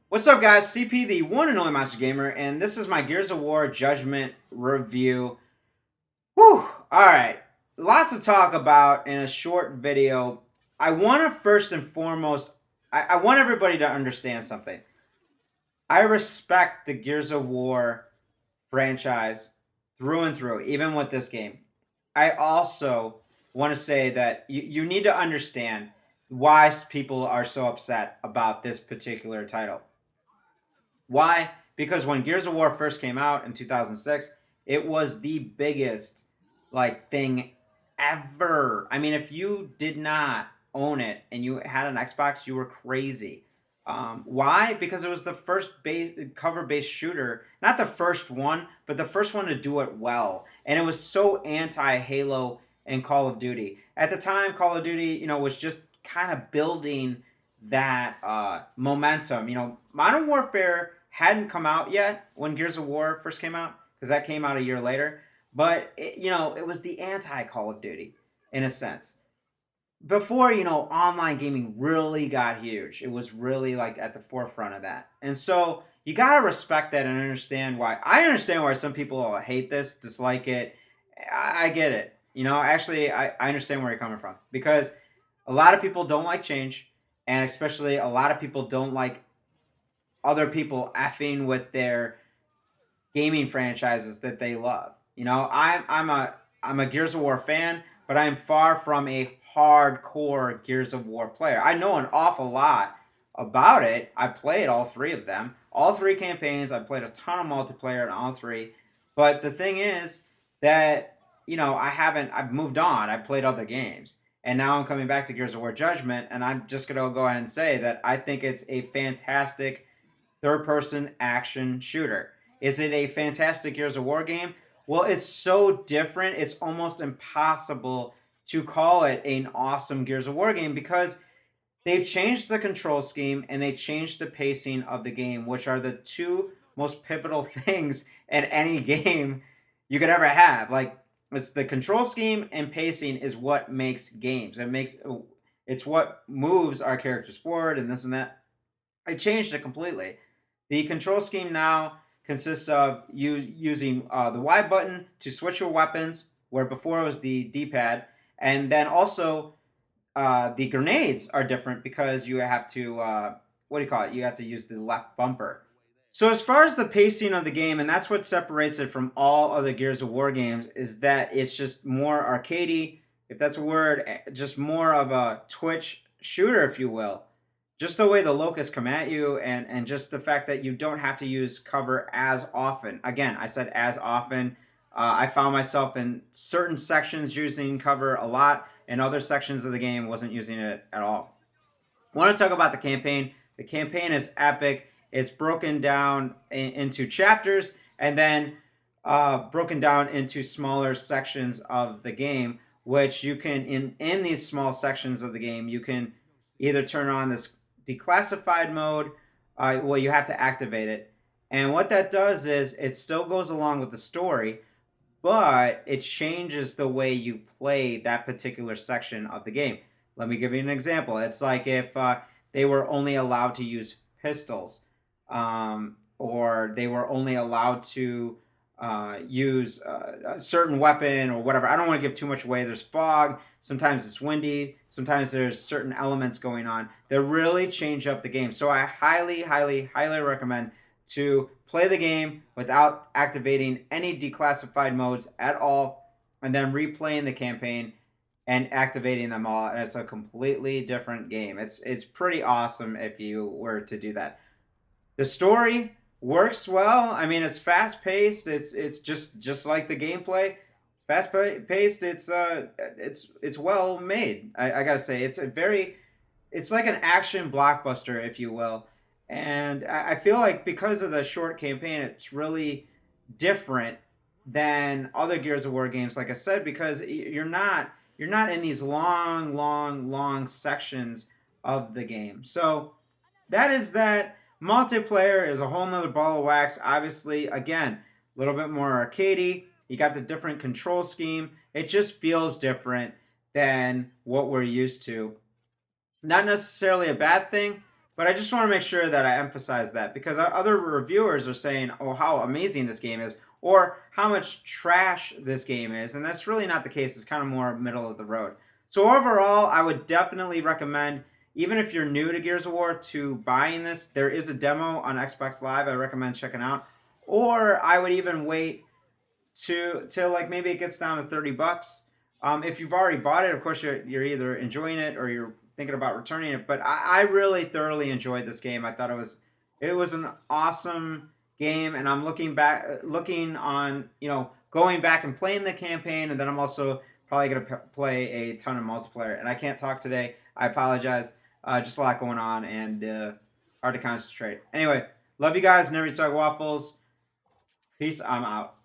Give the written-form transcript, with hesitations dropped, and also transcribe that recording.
What's up, guys? CP, the one and only Monster Gamer, and this is my Gears of War Judgment review. Whew! Alright, lot to talk about in a short video. I want to first and foremost, I want everybody to understand something. I respect the Gears of War franchise through and through, even with this game. I also want to say that you need to understand why people are so upset about this particular title. Why? Because when Gears of War first came out in 2006, it was the biggest thing ever. I mean, if you did not own it and you had an Xbox, you were crazy. Why? Because it was the first cover-based shooter, not the first one, but the first one to do it well. And it was so anti-Halo and Call of Duty. At the time, Call of Duty, was just kind of building that momentum. Modern Warfare hadn't come out yet when Gears of War first came out, because that came out a year later. But it was the anti Call of Duty in a sense. Before online gaming really got huge, it was really like at the forefront of that. And so you gotta respect that and understand why. I understand why some people hate this, dislike it. I get it. Actually, I understand where you're coming from, because a lot of people don't like change, and especially a lot of people don't like other people effing with their gaming franchises that they love. I'm a Gears of War fan, but I'm far from a hardcore Gears of War player. I know an awful lot about it. I played all three of them, all three campaigns. I played a ton of multiplayer in all three. But the thing is that I've moved on. I've played other games. And now I'm coming back to Gears of War Judgment, and I'm just going to go ahead and say that I think it's a fantastic third person action shooter. Is it a fantastic Gears of War game? Well, it's so different, it's almost impossible to call it an awesome Gears of War game, because they've changed the control scheme and they changed the pacing of the game, which are the two most pivotal things in any game you could ever have. Like, it's the control scheme and pacing is what makes games. It's what moves our characters forward and this and that. I changed it completely. The control scheme now consists of you using the Y button to switch your weapons, where before it was the D-pad, and then also the grenades are different because you have to what do you call it? You have to use the left bumper. So as far as the pacing of the game, and that's what separates it from all other Gears of War games, is that it's just more arcadey, if that's a word, just more of a twitch shooter, if you will. Just the way the locusts come at you, and just the fact that you don't have to use cover as often. Again, I said as often. I found myself in certain sections using cover a lot, and other sections of the game wasn't using it at all. I want to talk about the campaign. The campaign is epic. It's broken down into chapters, and then broken down into smaller sections of the game, which you can, in these small sections of the game, you can either turn on this declassified mode. Well, you have to activate it. And what that does is it still goes along with the story, but it changes the way you play that particular section of the game. Let me give you an example. It's like if they were only allowed to use pistols, or they were only allowed to use a certain weapon or whatever. I don't want to give too much away. There's fog. Sometimes it's windy. Sometimes there's certain elements going on that really change up the game. So I highly, highly, highly recommend to play the game without activating any declassified modes at all, and then replaying the campaign and activating them all, and it's a completely different game. It's pretty awesome if you were to do that. The story works well. I mean, it's fast paced. It's just like the gameplay, fast paced. It's well made. I gotta say, it's like an action blockbuster, if you will. And I feel like because of the short campaign, it's really different than other Gears of War games. Like I said, because you're not in these long, long, long sections of the game. So that is that. Multiplayer is a whole nother ball of wax. Obviously, again, a little bit more arcadey. You got the different control scheme. It just feels different than what we're used to Not necessarily a bad thing, but I just want to make sure that I emphasize that because other reviewers are saying, "Oh, how amazing this game is," or "how much trash this game is," and that's really not the case. It's kind of more middle of the road. So overall, I would definitely recommend, even if you're new to Gears of War, to buying this. There is a demo on Xbox Live. I recommend checking out, or I would even wait to till like maybe it gets down to $30. If you've already bought it, of course you're either enjoying it or you're thinking about returning it. But I really thoroughly enjoyed this game. I thought it was an awesome game, and I'm looking on going back and playing the campaign, and then I'm also probably gonna play a ton of multiplayer. And I can't talk today. I apologize. Just a lot going on and hard to concentrate. Anyway, love you guys. Never eat waffles. Peace. I'm out.